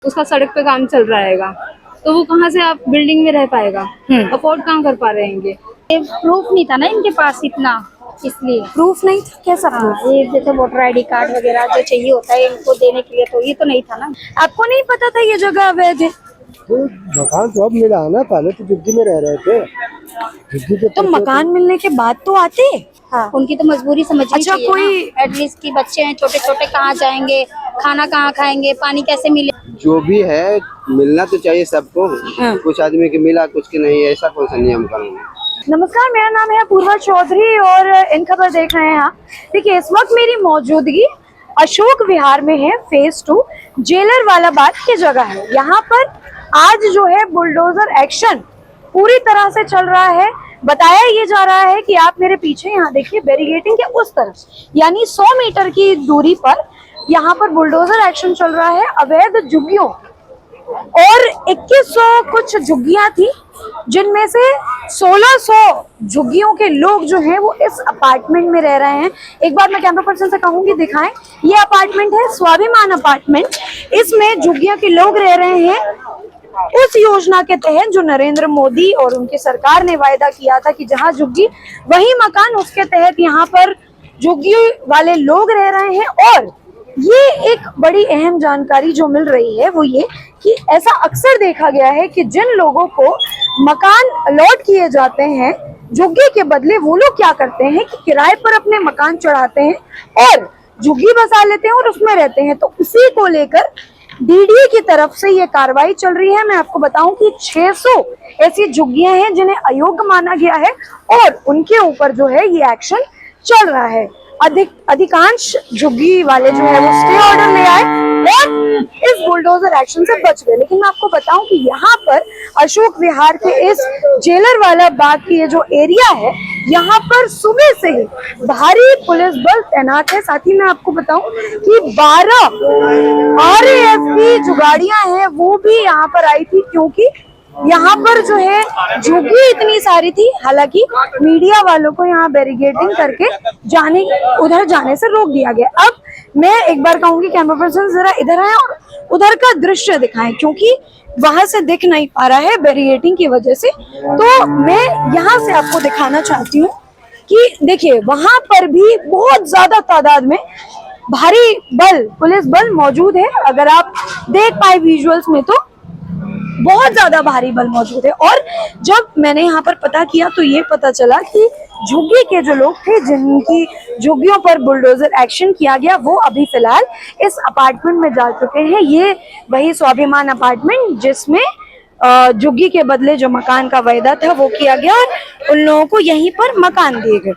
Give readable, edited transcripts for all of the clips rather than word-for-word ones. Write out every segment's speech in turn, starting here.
उसका सड़क पे काम चल रहा हैगा, तो वो कहाँ से आप बिल्डिंग में रह पाएगा, अफोर्ड कहाँ कर पा रहे हैं। ये प्रूफ नहीं था ना इनके पास इतना, इसलिए प्रूफ नहीं था। कैसा प्रूफ? ये जैसे वोटर आईडी कार्ड वगैरह जो चाहिए होता है इनको देने के लिए, तो ये तो नहीं था ना। आपको नहीं पता था ये जगह अवैध है? तो मकान तो अब मिला है ना, पहले तो झुग्गी में रह रहे थे। झुग्गी के तो मकान मिलने के बाद तो आते। हाँ, उनकी तो मजबूरी समझनी अच्छा, चाहिए कोई एटलीस्ट की बच्चे हैं छोटे छोटे, कहाँ जाएंगे, खाना कहाँ खाएंगे, पानी कैसे मिले। जो भी है मिलना तो चाहिए सबको। कुछ आदमी के मिला, कुछ के नहीं, ऐसा कौन सा नियम कानून है? नमस्कार, मेरा नाम है पूर्वा चौधरी और इन खबर देख रहे हैं आप। देखिए, इस वक्त मेरी मौजूदगी अशोक विहार में है। फेज 2 जेलर वाला बाग की जगह है। यहाँ पर आज जो है बुलडोजर एक्शन पूरी तरह से चल रहा है। बताया ये जा रहा है कि आप मेरे पीछे यहाँ देखिए, बैरिगेटिंग के उस तरफ यानी 100 मीटर की दूरी पर यहाँ पर बुलडोजर एक्शन चल रहा है। अवैध झुग्गियों और 2100 कुछ झुग्गियां थी, जिनमें से 1600 झुग्गियों के लोग जो हैं वो इस अपार्टमेंट में रह रहे हैं। एक बार मैं कैमरा पर्सन से कहूंगी दिखाएं। ये अपार्टमेंट है स्वाभिमान अपार्टमेंट। इसमें झुग्गियों के लोग रह रहे हैं उस योजना के तहत जो नरेंद्र मोदी और उनकी सरकार ने वायदा किया था कि जहां झुग्गी वही मकान। उसके तहत यहाँ पर झुग्गी वाले लोग रह रहे हैं। और ये एक बड़ी अहम जानकारी जो मिल रही है वो ये कि ऐसा अक्सर देखा गया है कि जिन लोगों को मकान अलॉट किए जाते हैं झुग्गी के बदले, वो लोग क्या करते हैं कि किराए पर अपने मकान चढ़ाते हैं और झुग्गी बसा लेते हैं और उसमें रहते हैं। तो उसी को लेकर डीडीए की तरफ से ये कार्रवाई चल रही है। मैं आपको बताऊं कि 600 ऐसी झुग्गियां हैं जिन्हें अयोग्य माना गया है और उनके ऊपर जो है ये एक्शन चल रहा है। अधिकांश झुग्गी वाले जो है वो स्टे ऑर्डर ले आए और इस बुलडोजर एक्शन से बच गए। लेकिन मैं आपको बताऊं कि यहाँ पर अशोक विहार के इस जेलर वाला बाग की ये जो एरिया है, यहाँ पर सुबह से ही भारी पुलिस बल तैनात है। साथ ही मैं आपको बताऊं कि 12 RAF की जो गाड़ियां हैं वो भी यहाँ पर आई थी, क्योंकि यहाँ पर जो है झुग्गी इतनी सारी थी। हालांकि मीडिया वालों को यहाँ बैरिगेटिंग करके उधर जाने से रोक दिया गया। अब मैं एक बार कहूंगी कैमरा पर्सन जरा इधर आए और उधर का दृश्य दिखाएं, क्योंकि वहां से दिख नहीं पा रहा है बैरिगेटिंग की वजह से। तो मैं यहाँ से आपको दिखाना चाहती हूँ कि देखिए, वहां पर भी बहुत ज्यादा तादाद में भारी बल, पुलिस बल मौजूद है। अगर आप देख पाए विजुअल्स में तो बहुत ज्यादा भारी बल मौजूद है। और जब मैंने यहाँ पर पता किया तो ये पता चला कि झुग्गी के जो लोग थे जिनकी झुग्गियों पर बुलडोजर एक्शन किया गया, वो अभी फिलहाल इस अपार्टमेंट में जा चुके हैं। ये वही स्वाभिमान अपार्टमेंट जिसमें झुग्गी के बदले जो मकान का वायदा था वो किया गया और उन लोगों को यहीं पर मकान दिए गए।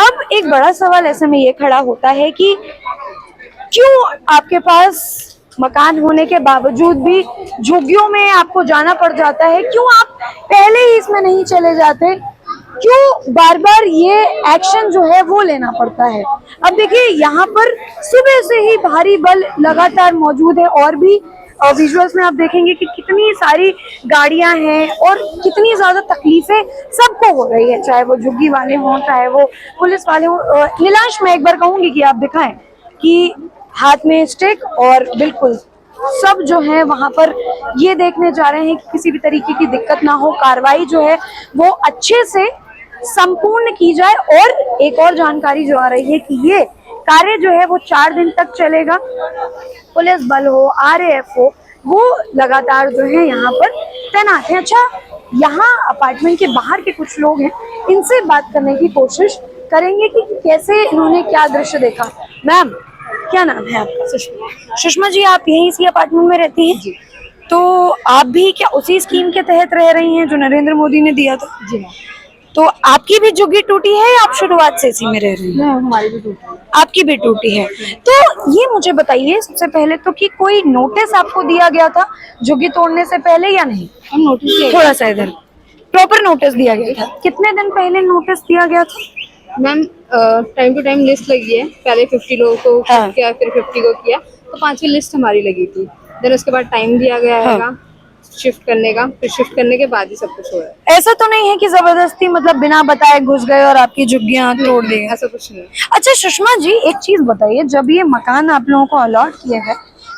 अब एक बड़ा सवाल ऐसे में ये खड़ा होता है कि क्यों आपके पास मकान होने के बावजूद भी झुग्गियों में आपको जाना पड़ जाता है? क्यों आप पहले ही इसमें नहीं चले जाते? क्यों बार बार ये एक्शन जो है वो लेना पड़ता है? अब देखिए, यहाँ पर सुबह से ही भारी बल लगातार मौजूद है और भी विजुअल्स में आप देखेंगे कि कितनी सारी गाड़ियां हैं और कितनी ज्यादा तकलीफें सबको हो रही है, चाहे वो झुग्गी वाले हों चाहे वो पुलिस वाले हों। नीलाश, मैं एक बार कहूंगी कि आप दिखाएं कि हाथ में स्टिक और बिल्कुल सब जो है वहां पर ये देखने जा रहे हैं कि किसी भी तरीके की दिक्कत ना हो, कार्रवाई जो है वो अच्छे से संपूर्ण की जाए। और एक और जानकारी जो आ रही है कि ये कार्य जो है वो 4 दिन तक चलेगा। पुलिस बल हो, RAF हो, वो लगातार जो है यहाँ पर तैनात है। अच्छा, यहाँ अपार्टमेंट के बाहर के कुछ लोग हैं, इनसे बात करने की कोशिश करेंगे कि कैसे इन्होंने क्या दृश्य देखा। मैम, क्या नाम है आपका? सुषमा। सुषमा जी, आप यहीं इसी अपार्टमेंट में रहती हैं? जी। तो आप भी क्या उसी स्कीम के तहत रह रही हैं जो नरेंद्र मोदी ने दिया था? जी हाँ। तो आपकी भी झुग्गी टूटी है या आप शुरुआत से इसी में रह रही हैं? हमारी भी टूटी है। आपकी भी टूटी है। तो ये मुझे बताइए सबसे पहले तो कि कोई नोटिस आपको दिया गया था झुग्गी तोड़ने से पहले या नहीं? हम नोटिस थोड़ा सा इधर प्रॉपर नोटिस दिया गया था। कितने दिन पहले नोटिस दिया गया था? Ma'am, time to time list लगी है। पहले 50 लोगों को किया, फिर 50 को किया, तो 5वीं लिस्ट हमारी लगी थी। देन उसके बाद टाइम दिया गया है शिफ्ट करने का, फिर शिफ्ट करने के बाद ही सब कुछ हो रहा है। ऐसा तो नहीं है कि जबरदस्ती मतलब बिना बताए घुस गए और आपकी झुग्गियां तोड़ दी? ऐसा कुछ नहीं। अच्छा सुषमा जी, एक चीज बताइए, जब ये मकान आप लोगों को अलॉट किया है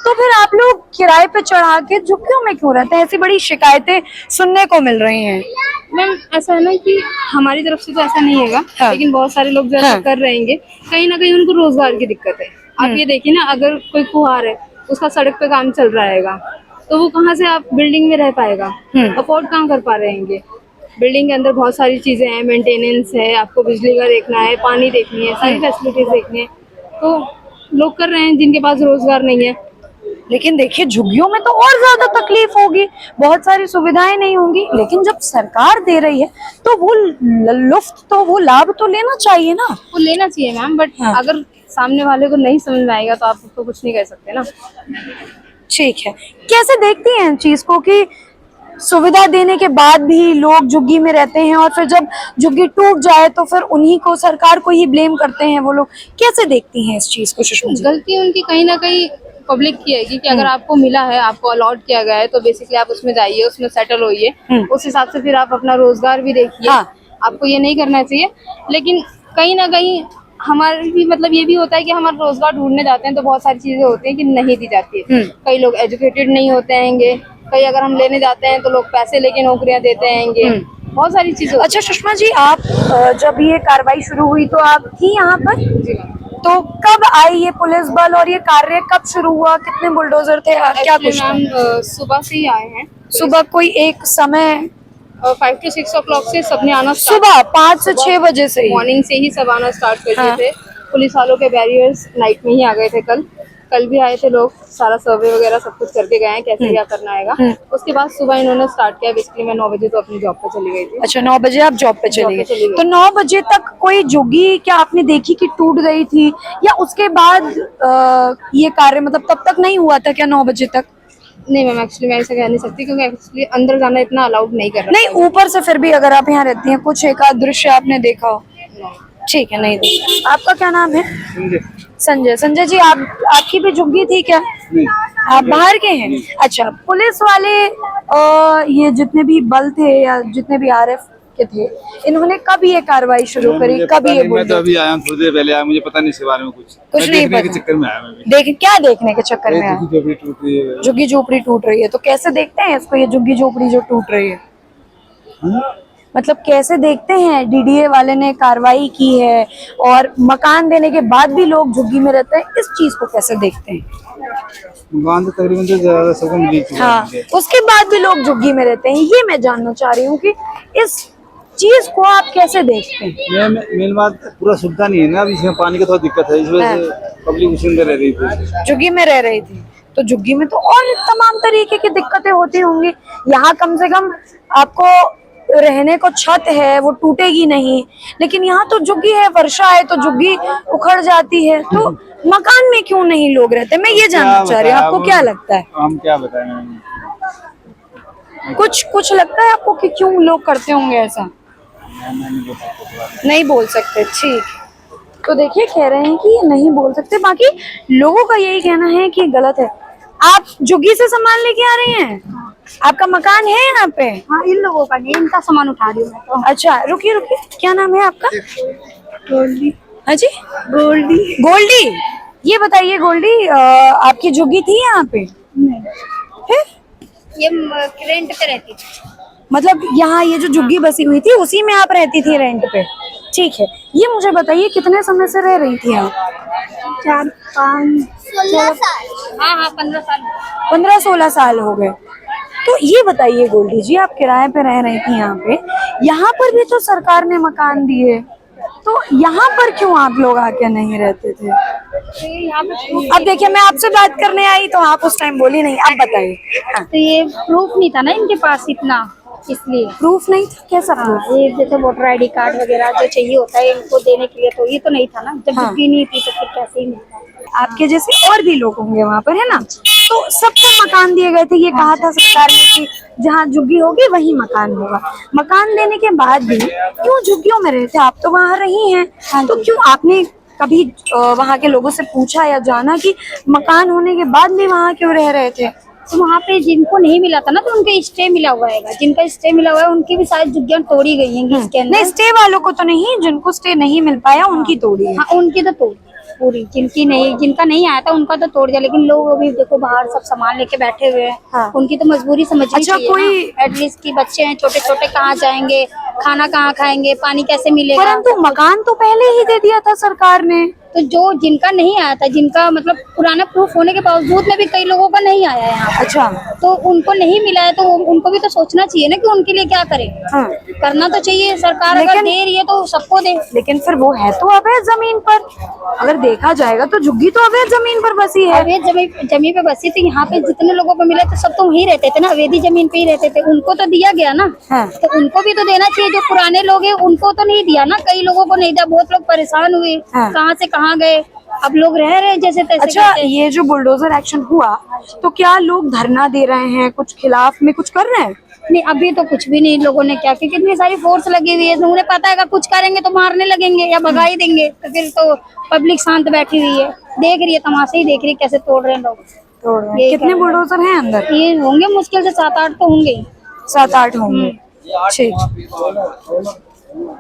तो फिर आप लोग किराए पे चढ़ा के झुग्गियों में क्यों रहते हैं? ऐसी बड़ी शिकायतें सुनने को मिल रही हैं। मैम ऐसा है ना कि हमारी तरफ से तो ऐसा नहीं हैगा, हाँ। लेकिन बहुत सारे लोग जो ऐसा हाँ। कर रहेंगे, कहीं ना कहीं उनको रोजगार की दिक्कत है। आप ये देखिए ना, अगर कोई कुम्हार है, उसका सड़क पे काम चल रहा हैगा, तो वो कहाँ से आप बिल्डिंग में रह पाएगा, अफोर्ड कहाँ कर पा रहेंगे। बिल्डिंग के अंदर बहुत सारी चीजें हैं, मेंटेनेंस है, आपको बिजली का देखना है, पानी देखनी है, सारी फैसिलिटीज देखनी है, तो लोग कर रहे हैं जिनके पास रोजगार नहीं है। लेकिन देखिए झुग्गियों में तो और ज्यादा तकलीफ होगी, बहुत सारी सुविधाएं नहीं होंगी, लेकिन जब सरकार दे रही है तो वो लुफ्त तो वो लाभ तो लेना चाहिए ना। वो लेना चाहिए मैम, बट हाँ। अगर सामने वाले को नहीं समझ में आएगा तो आप उसको कुछ नहीं कह सकते ना। ठीक है, कैसे देखती हैं चीज को कि सुविधा देने के बाद भी लोग झुग्गी में रहते हैं और फिर जब झुग्गी टूट जाए तो फिर उन्हीं को, सरकार को ही ब्लेम करते हैं वो लोग? कैसे देखती हैं इस चीज को सुषमा जी? गलती उनकी कहीं ना कहीं पब्लिक की है कि अगर आपको मिला है, आपको अलॉट किया गया है, तो बेसिकली आप उसमें जाइए, उसमें सेटल होइए, उस हिसाब से फिर आप अपना रोजगार भी देखिए। हाँ। आपको ये नहीं करना चाहिए, लेकिन कहीं ना कहीं हमारे भी मतलब ये भी होता है कि हम रोजगार ढूंढने जाते हैं तो बहुत सारी चीजें होती हैं कि नहीं दी जाती है। कई लोग एजुकेटेड नहीं होते हैंगे, कई अगर हम लेने जाते हैं तो लोग पैसे लेके नौकरियां देते हैंगे, बहुत सारी चीजें। अच्छा सुषमा जी, आप जब ये कार्रवाई शुरू हुई तो आप थी यहाँ पर? तो कब आई ये पुलिस बल और ये कार्य कब शुरू हुआ? कितने बुलडोजर थे? क्या कुछ था? मैम सुबह से ही आए हैं, सुबह कोई एक समय? 5 to 6 o'clock से सबने आना सुबह 5 से 6 बजे से ही? मॉर्निंग से ही सब आना स्टार्ट कर दिए हाँ। थे। पुलिस वालों के बैरियर्स नाइट में ही आ गए थे। कल भी आए थे लोग, सारा सर्वे वगैरह सब कुछ करके गए हैं कैसे क्या करना आएगा। उसके बाद सुबह इन्होंने स्टार्ट किया। बेसिकली मैं 9 बजे तो अपनी जॉब पे चली गई थी। अच्छा 9 बजे आप जॉब पे चली पे चली गई, गई। तो 9 बजे तक कोई झुग्गी क्या आपने देखी कि टूट गई थी, या उसके बाद ये कार्य मतलब तब तक नहीं हुआ था क्या 9 बजे तक? नहीं मैम, एक्चुअली मैं ऐसा कह नहीं सकती क्योंकि एक्चुअली अंदर जाना इतना अलाउड नहीं कर रहा। नहीं, ऊपर से फिर भी अगर आप यहाँ रहती हैं कुछ एक आध दृश्य आपने देखा हो? ठीक है, नहीं देखा। आपका क्या नाम है? संजय। संजय जी, आपकी भी झुग्गी थी क्या? आप बाहर के हैं? अच्छा, पुलिस वाले ये जितने भी बल थे या जितने भी आरएफ के थे, इन्होंने कब ये कार्रवाई शुरू करी, कब ये मैं तो अभी आया हूँ, थोड़ी देर पहले आया, मुझे पता नहीं इसके बारे में कुछ नहीं देखने के पता। चक्कर में आया मैं भी। क्या देखने के चक्कर में आए? झुग्गी टूट रही है। झुग्गी झोपड़ी टूट रही है, तो कैसे देखते हैं इसको, ये झुग्गी झोपड़ी जो टूट रही है? मतलब कैसे देखते हैं? डीडीए वाले ने कार्रवाई की है और मकान देने के बाद भी लोग झुग्गी में रहते हैं, इस चीज को कैसे देखते हैं? मकान तो तकरीबन तो ज्यादा सबको मिली थी। हाँ, उसके बाद भी लोग झुग्गी में रहते हैं, ये मैं जानना चाह रही हूँ कि इस चीज को आप कैसे देखते हैं? मेन बात पूरा सुविधा नहीं है ना, अभी इसमें पानी का थोड़ा दिक्कत है, इस वजह से पब्लिक उसी में रह रही थी। झुग्गी में रह रही थी, तो झुग्गी में तो और तमाम तरीके की दिक्कतें होती होंगी। यहाँ कम से कम आपको रहने को छत है, वो टूटेगी नहीं, लेकिन यहाँ तो झुग्गी है, वर्षा है तो झुग्गी उखड़ जाती है, तो मकान में क्यों नहीं लोग रहते? मैं ये जानना चाह रही हूँ, आपको क्या लगता है? हम क्या बताएं, कुछ लगता है आपको कि क्यों लोग करते होंगे ऐसा? नहीं बोल सकते, ठीक। तो देखिए, कह रहे हैं कि ये नहीं बोल सकते, बाकी लोगों का यही कहना है कि गलत है। आप झुग्गी से सामान लेके आ रही हैं? आपका मकान है यहाँ पे? हाँ, इन लोगों का नहीं, इनका सामान उठा रही हूँ मैं तो। अच्छा, रुकिए, क्या नाम है आपका? गोल्डी। हाँ जी, गोल्डी। गोल्डी। ये बताइए गोल्डी, आपकी झुग्गी थी यहाँ पे? फिर ये रेंट पे रहती थी। मतलब यहाँ ये जो झुग्गी बसी हुई थी उसी में आप रहती थी रेंट पे? ठीक है, ये मुझे बताइए कितने समय से रह रही थी आप? 4-5-16 साल। हाँ 15 साल। 15-16 साल हो गए। तो ये बताइए गोल्डी जी, आप किराए पे रह रही थी यहाँ पे, यहाँ पर भी तो सरकार ने मकान दिए, तो यहाँ पर क्यों आप लोग आके नहीं रहते थे? अब देखिए, मैं आपसे बात करने आई तो आप उस टाइम बोली नहीं, अब बताइए। हाँ। तो ये प्रूफ नहीं था ना इनके पास इतना, इसलिए। प्रूफ नहीं था? कैसा प्रूफ? ये जैसे वोटर आईडी कार्ड वगैरह जो चाहिए होता है इनको देने के लिए, तो ये तो नहीं था ना। जब हाँ। झुग्गी नहीं थी तो फिर कैसे ही मिलता है? आपके जैसे और भी लोग होंगे वहाँ पर, है ना? तो सबको मकान दिए गए थे, ये कहा था सरकार ने कि जहाँ झुग्गी होगी वही मकान होगा। मकान देने के बाद भी क्यों झुग्गियों में रहते? आप तो वहाँ रही हैं, तो क्यों आपने कभी वहाँ के लोगों से पूछा या जाना कि मकान होने के बाद भी वहाँ क्यों रह रहे थे? तो वहाँ पे जिनको नहीं मिला था ना, तो उनके स्टे मिला हुआ है। जिनका स्टे मिला हुआ है उनकी भी सारी झुग्गियां तोड़ी गई हैं इसके अंदर। नहीं, स्टे वालों को तो नहीं, जिनको स्टे नहीं मिल पाया उनकी तोड़ी है। हाँ, उनकी तो तोड़ी। पूरी, जिनका नहीं आया था उनका तो तोड़ दिया, लेकिन लोग अभी देखो बाहर सब सामान लेके बैठे हुए हैं। हाँ। उनकी तो मजबूरी समझनी अच्छा, चाहिए कोई- ना। एटलीस्ट की बच्चे हैं छोटे छोटे, कहाँ जाएंगे, खाना कहाँ खाएंगे, पानी कैसे मिलेगा। परंतु मकान तो पहले ही दे दिया था सरकार ने। तो जो जिनका नहीं आया था, जिनका मतलब पुराना प्रूफ होने के बावजूद में भी कई लोगों का नहीं आया है यहाँ पे। अच्छा। तो उनको नहीं मिला है, तो उनको भी तो सोचना चाहिए ना कि उनके लिए क्या करें। हाँ। करना तो चाहिए, सरकार अगर दे रही है तो सबको दे। लेकिन फिर वो है तो अवैध जमीन पर, अगर देखा जाएगा तो झुग्गी तो अवैध जमीन पर बसी है। अवैध जमीन पे बसी थी, यहाँ पे जितने लोगों को मिला तो सब तो वहीं रहते थे ना, अवैध जमीन पे ही रहते थे, उनको तो दिया गया ना। हाँ। तो उनको भी तो देना चाहिए, जो पुराने लोग हैं उनको तो नहीं दिया ना, कई लोगों को नहीं दिया, बहुत लोग परेशान हुए। हाँ। कहाँ से कहाँ गए, अब लोग रह रहे हैं जैसे तैसे अच्छा, करके। ये जो बुलडोजर एक्शन हुआ तो क्या लोग धरना दे रहे हैं, कुछ खिलाफ में कुछ कर रहे हैं? नहीं, अभी तो कुछ भी नहीं लोगों ने क्या, क्योंकि इतनी सारी फोर्स लगी हुई है, तो उन्हें पता है कि कुछ करेंगे तो मारने लगेंगे या भगा ही देंगे, तो फिर तो पब्लिक शांत बैठी हुई है, देख रही है, तमाशा ही देख रही है कैसे तोड़ रहे हैं लोग। तोड़ रहे हैं। ये कितने क्या- बुलडोजर हैं अंदर? ये होंगे मुश्किल से 7-8 तो होंगे ही। 7-8 होंगे। ठीक।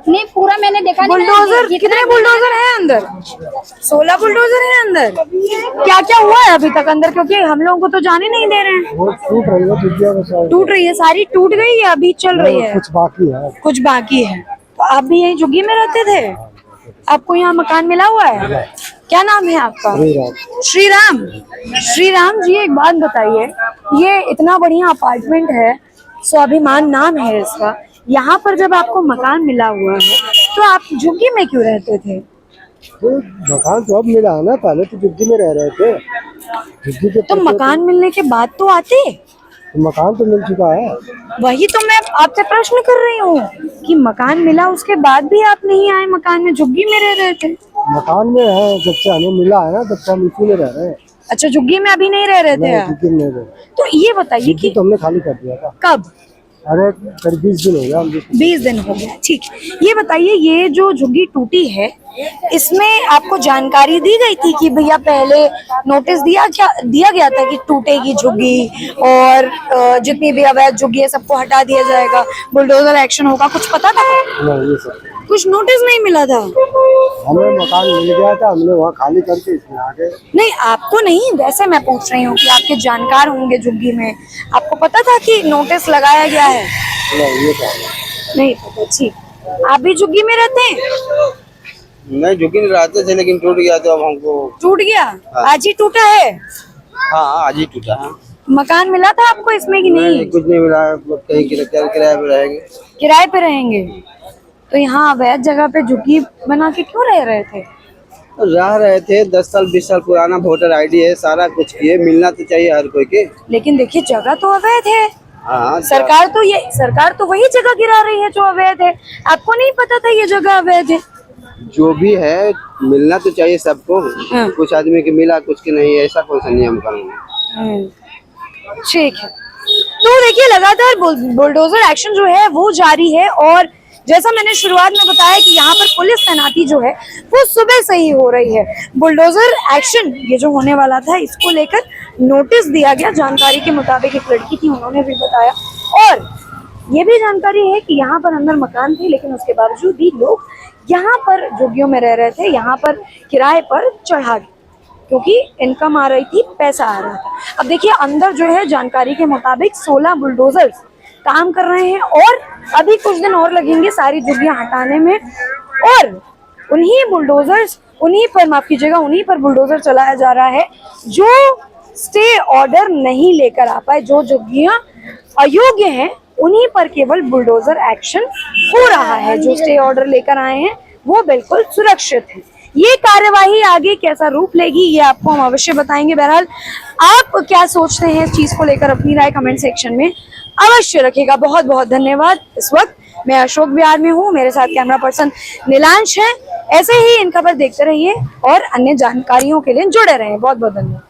नहीं, पूरा मैंने देखा नहीं, बुलडोजर, जितना- कितने बुलडोजर हैं अंदर? 16 बुलडोजर हैं अंदर। क्या क्या हुआ है अभी तक अंदर, क्योंकि हम लोगों को तो जाने नहीं दे रहे हैं। वो टूट रही है झुग्गियाँ बस और टूट रही है, सारी टूट गई या अभी चल रही है? कुछ बाकी है। कुछ बाकी है। तो आप भी यही झुग्गी में रहते थे? आपको यहाँ मकान मिला हुआ है? क्या नाम है आपका? श्रीराम। श्रीराम जी, एक बात बताइए, ये इतना बढ़िया अपार्टमेंट है, स्वाभिमान नाम है इसका, यहाँ पर जब आपको मकान मिला हुआ है तो आप झुग्गी में क्यों रहते थे? तो मकान तो अब मिला है ना, पहले तो झुग्गी में रह रहे थे। झुग्गी के तो मकान मिलने के बाद तो आते। तो मकान तो मिल चुका है। वही तो मैं आपसे प्रश्न कर रही हूँ कि मकान मिला उसके बाद भी आप नहीं आए मकान में, झुग्गी में रह रहे थे। मकान में है, जब से हमें मिला है ना तब से हम इसी में रह रहे हैं। अच्छा, झुग्गी में अभी नहीं रह रहे थे नहीं, आप? झुग्गी में नहीं रह रहे। तो ये बताइए झुग्गी कि तो हमने खाली कर दिया था। कब? अरे करीब 20 दिन हो गया। 20 दिन हो गया। ठीक, ये बताइए, ये जो झुग्गी टूटी है इसमें आपको जानकारी दी गई थी कि भैया पहले नोटिस दिया गया था कि टूटेगी झुग्गी और जितनी भी अवैध झुग्गी है सबको हटा दिया जाएगा, बुलडोजर एक्शन होगा, कुछ पता था? नहीं, ये सब कुछ नोटिस नहीं मिला था? हमें मकान मिल गया था, हमने वहाँ खाली करके इसमें आ गए। नहीं, आपको नहीं, वैसे मैं पूछ रही हूँ कि आपके जानकार होंगे झुग्गी में, आपको पता था कि नोटिस लगाया गया है? नहीं, ये क्या है? नहीं पता। ठीक, आप भी झुग्गी में रहते हैं? नहीं झुग्गी में रहते थे लेकिन टूट गया तो अब हमको। टूट गया? आज ही टूटा है? हाँ, आज ही टूटा है। मकान मिला था आपको इसमें कि नहीं? कुछ नहीं मिला है, कहीं किराए पे रहेंगे। किराए पे रहेंगे? तो यहाँ अवैध जगह पे झुग्गी बना के क्यों रह रहे थे? रह रहे थे, 10 साल 20 साल पुराना वोटर आईडी है, सारा कुछ किए, मिलना तो चाहिए हर कोई के। लेकिन देखिए, जगह तो अवैध है। हाँ, सरकार तो वही जगह गिरा रही है जो अवैध है। आपको नहीं पता था ये जगह अवैध है? जो भी है मिलना तो चाहिए सबको। हाँ। कुछ आदमी के मिला, कुछ के नहीं, ऐसा कौन सा नियम कानून? ठीक है। तो देखिए, लगातार बुलडोजर एक्शन जो है वो जारी है, और जैसा मैंने शुरुआत में बताया कि यहाँ पर पुलिस तैनाती जो है वो सुबह से ही हो रही है। बुलडोजर एक्शन ये जो होने वाला था, इसको लेकर नोटिस दिया गया। जानकारी के मुताबिक एक लड़की थी, उन्होंने भी बताया, और ये भी जानकारी है कि यहाँ पर अंदर मकान थे, लेकिन उसके बावजूद भी लोग यहाँ पर झुग्गियों में रह रहे थे, यहाँ पर किराए पर चढ़ा गए क्योंकि इनकम आ रही थी, पैसा आ रहा था। अब देखिए, अंदर जो है जानकारी के मुताबिक 16 बुलडोजर्स काम कर रहे हैं, और अभी कुछ दिन और लगेंगे सारी झुग्गियां हटाने में, और उन्हीं पर बुलडोजर चलाया जा रहा है जो स्टे ऑर्डर नहीं लेकर आ पाए। जो झुग्गियां अयोग्य हैं उन्हीं पर केवल बुलडोजर एक्शन हो रहा है, जो स्टे ऑर्डर लेकर आए हैं वो बिल्कुल सुरक्षित है। ये कार्यवाही आगे कैसा रूप लेगी ये आपको हम अवश्य बताएंगे। बहरहाल, आप क्या सोचते हैं इस चीज को लेकर, अपनी राय कमेंट सेक्शन में अवश्य रखिएगा। बहुत बहुत धन्यवाद। इस वक्त मैं अशोक विहार में हूँ, मेरे साथ कैमरा पर्सन नीलांश है। ऐसे ही इन खबर देखते रहिए और अन्य जानकारियों के लिए जुड़े रहें। बहुत बहुत धन्यवाद।